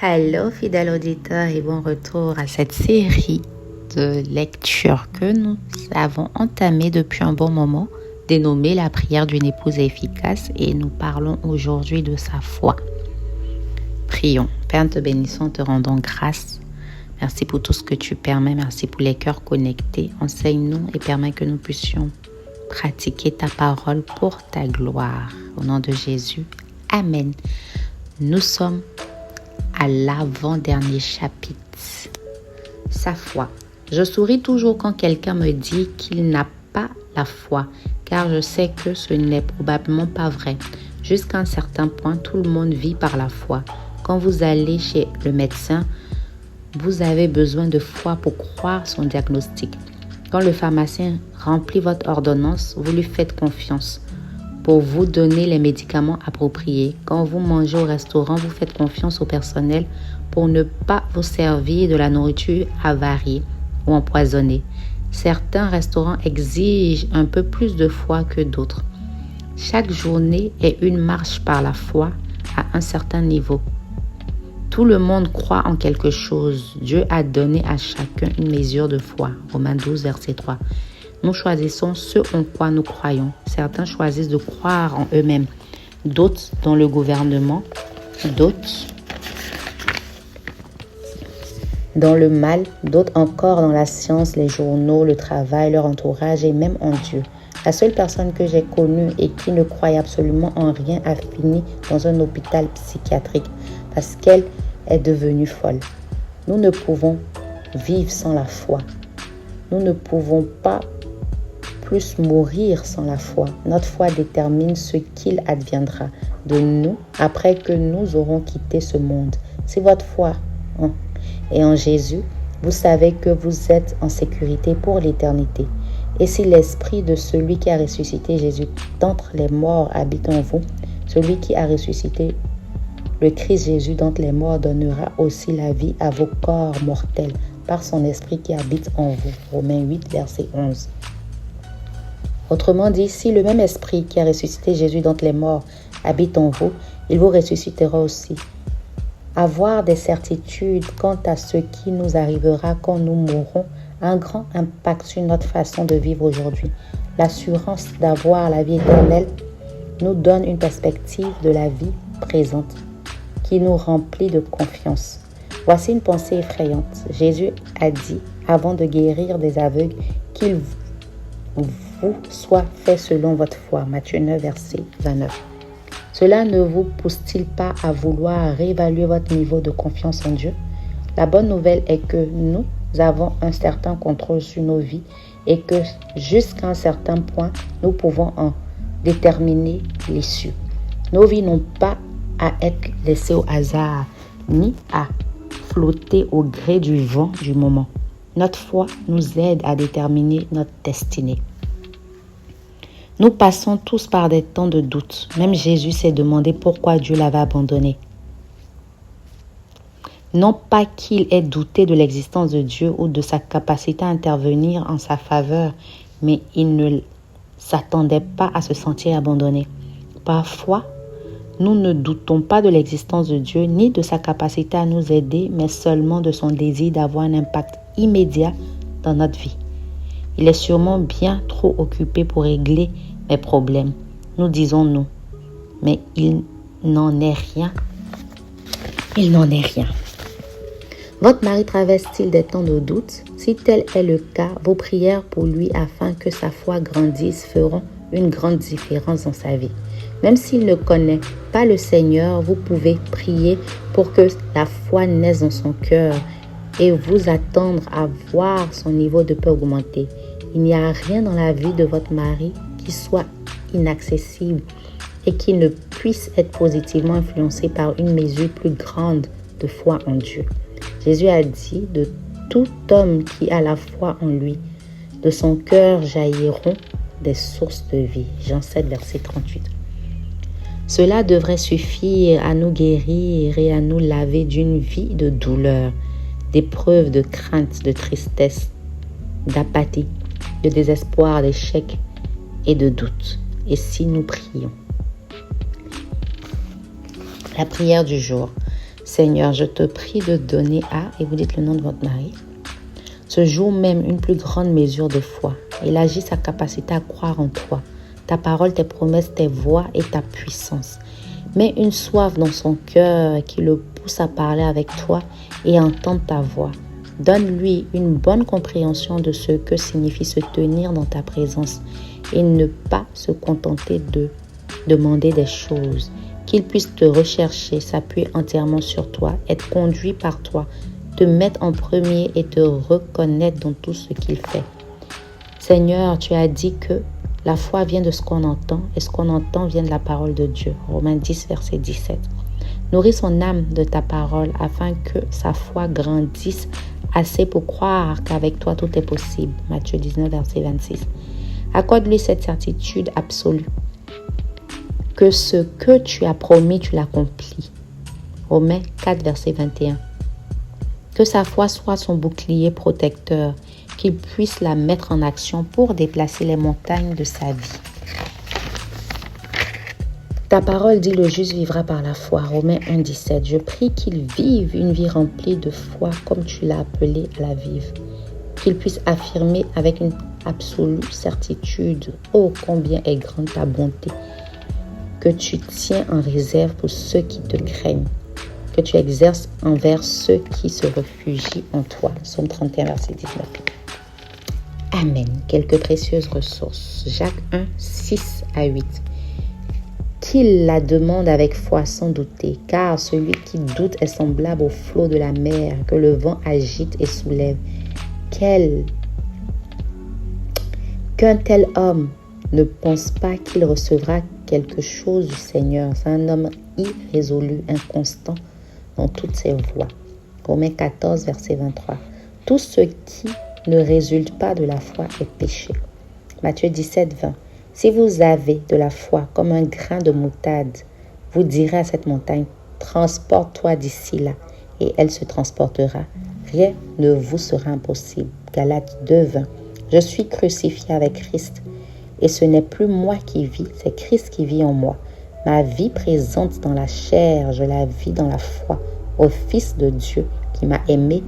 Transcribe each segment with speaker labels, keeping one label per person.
Speaker 1: Hello fidèles auditeurs et bon retour à cette série de lectures que nous avons entamée depuis un bon moment, dénommée la prière d'une épouse efficace, et nous parlons aujourd'hui de sa foi. Prions. Père, nous te bénissons, te rendons grâce. Merci pour tout ce que tu permets, merci pour les cœurs connectés. Enseigne-nous et permets que nous puissions pratiquer ta parole pour ta gloire. Au nom de Jésus, Amen. Nous sommes à l'avant-dernier chapitre. Sa foi. Je souris toujours quand quelqu'un me dit qu'il n'a pas la foi, car je sais que ce n'est probablement pas vrai. Jusqu'à un certain point, tout le monde vit par la foi. Quand vous allez chez le médecin, vous avez besoin de foi pour croire son diagnostic. Quand le pharmacien remplit votre ordonnance, vous lui faites confiance pour vous donner les médicaments appropriés. Quand vous mangez au restaurant, vous faites confiance au personnel pour ne pas vous servir de la nourriture avariée ou empoisonnée. Certains restaurants exigent un peu plus de foi que d'autres. Chaque journée est une marche par la foi à un certain niveau. Tout le monde croit en quelque chose. Dieu a donné à chacun une mesure de foi. Romains 12, verset 3. Nous choisissons ce en quoi nous croyons. Certains choisissent de croire en eux-mêmes, d'autres dans le gouvernement, d'autres dans le mal, d'autres encore dans la science, les journaux, le travail, leur entourage et même en Dieu. La seule personne que j'ai connue et qui ne croyait absolument en rien a fini dans un hôpital psychiatrique parce qu'elle est devenue folle. Nous ne pouvons vivre sans la foi. Nous ne pouvons pas plus mourir sans la foi. Notre foi détermine ce qu'il adviendra de nous après que nous aurons quitté ce monde. Si votre foi est en Jésus, vous savez que vous êtes en sécurité pour l'éternité. Et si l'esprit de celui qui a ressuscité Jésus d'entre les morts habite en vous, celui qui a ressuscité le Christ Jésus d'entre les morts donnera aussi la vie à vos corps mortels par son esprit qui habite en vous. Romains 8, verset 11. Autrement dit, si le même esprit qui a ressuscité Jésus d'entre les morts habite en vous, il vous ressuscitera aussi. Avoir des certitudes quant à ce qui nous arrivera quand nous mourrons a un grand impact sur notre façon de vivre aujourd'hui. L'assurance d'avoir la vie éternelle nous donne une perspective de la vie présente qui nous remplit de confiance. Voici une pensée effrayante. Jésus a dit, avant de guérir des aveugles, qu'il vous soit fait selon votre foi. Matthieu 9, verset 29. Cela ne vous pousse-t-il pas à vouloir réévaluer votre niveau de confiance en Dieu? La bonne nouvelle est que nous avons un certain contrôle sur nos vies et que jusqu'à un certain point, nous pouvons en déterminer l'issue. Nos vies n'ont pas à être laissées au hasard, ni à flotter au gré du vent du moment. Notre foi nous aide à déterminer notre destinée. Nous passons tous par des temps de doute. Même Jésus s'est demandé pourquoi Dieu l'avait abandonné. Non pas qu'il ait douté de l'existence de Dieu ou de sa capacité à intervenir en sa faveur, mais il ne s'attendait pas à se sentir abandonné. Parfois, nous ne doutons pas de l'existence de Dieu ni de sa capacité à nous aider, mais seulement de son désir d'avoir un impact immédiat dans notre vie. Il est sûrement bien trop occupé pour régler mes problèmes, nous disons-nous, mais il n'en est rien. Il n'en est rien. Votre mari traverse-t-il des temps de doute? Si tel est le cas, vos prières pour lui afin que sa foi grandisse feront une grande différence dans sa vie. Même s'il ne connaît pas le Seigneur, vous pouvez prier pour que la foi naisse dans son cœur et vous attendre à voir son niveau de paix augmenter. Il n'y a rien dans la vie de votre mari qui soit inaccessible et qui ne puisse être positivement influencé par une mesure plus grande de foi en Dieu. Jésus a dit, de tout homme qui a la foi en lui, de son cœur jailliront des sources de vie. Jean 7, verset 38. Cela devrait suffire à nous guérir et à nous laver d'une vie de douleur, d'épreuves, de crainte, de tristesse, d'apathie, de désespoir, d'échec et de doute. Et si nous prions? La prière du jour. Seigneur, je te prie de donner à, et vous dites le nom de votre mari, ce jour même une plus grande mesure de foi. Élargis sa capacité à croire en toi, ta parole, tes promesses, tes voies et ta puissance. Mets une soif dans son cœur qui le pousse à parler avec toi et à entendre ta voix. Donne-lui une bonne compréhension de ce que signifie se tenir dans ta présence et ne pas se contenter de demander des choses. Qu'il puisse te rechercher, s'appuyer entièrement sur toi, être conduit par toi, te mettre en premier et te reconnaître dans tout ce qu'il fait. Seigneur, tu as dit que la foi vient de ce qu'on entend et ce qu'on entend vient de la parole de Dieu. Romains 10, verset 17. Nourris son âme de ta parole afin que sa foi grandisse assez pour croire qu'avec toi tout est possible. Matthieu 19, verset 26. Accorde-lui cette certitude absolue que ce que tu as promis, tu l'accomplis. Romains 4, verset 21. Que sa foi soit son bouclier protecteur, qu'il puisse la mettre en action pour déplacer les montagnes de sa vie. Ta parole dit le juste vivra par la foi. Romains 1, 17. Je prie qu'il vive une vie remplie de foi comme tu l'as appelé à la vivre. Qu'il puisse affirmer avec une absolue certitude, oh combien est grande ta bonté, que tu tiens en réserve pour ceux qui te craignent, que tu exerces envers ceux qui se réfugient en toi. Psaume 31, verset 19. Amen. Quelques précieuses ressources. Jacques 1, 6 à 8. Qu'il la demande avec foi sans douter, car celui qui doute est semblable au flot de la mer que le vent agite et soulève. Qu'un tel homme ne pense pas qu'il recevra quelque chose du Seigneur. C'est un homme irrésolu, inconstant dans toutes ses voies. Romains 14, verset 23. Tout ce qui ne résulte pas de la foi est péché. Matthieu 17, 20. Si vous avez de la foi comme un grain de moutarde, vous direz à cette montagne, transporte-toi d'ici là, et elle se transportera. Rien ne vous sera impossible. Galates 2, 20. Je suis crucifié avec Christ, et ce n'est plus moi qui vis, c'est Christ qui vit en moi. Ma vie présente dans la chair, je la vis dans la foi au Fils de Dieu qui m'a aimé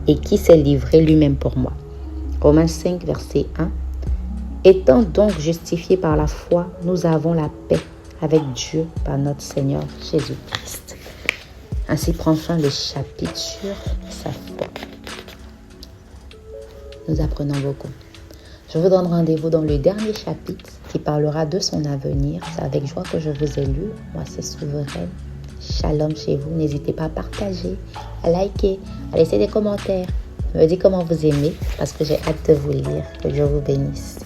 Speaker 1: et qui s'est livré lui-même pour moi. Romains 5, verset 1. Étant donc justifiés par la foi, nous avons la paix avec Dieu par notre Seigneur Jésus-Christ. Ainsi prend fin le chapitre sur sa foi. Nous apprenons beaucoup. Je vous donne rendez-vous dans le dernier chapitre qui parlera de son avenir. C'est avec joie que je vous ai lu. Moi, c'est Souveraine. Shalom chez vous. N'hésitez pas à partager, à liker, à laisser des commentaires. Me dites comment vous aimez parce que j'ai hâte de vous lire. Que Dieu vous bénisse.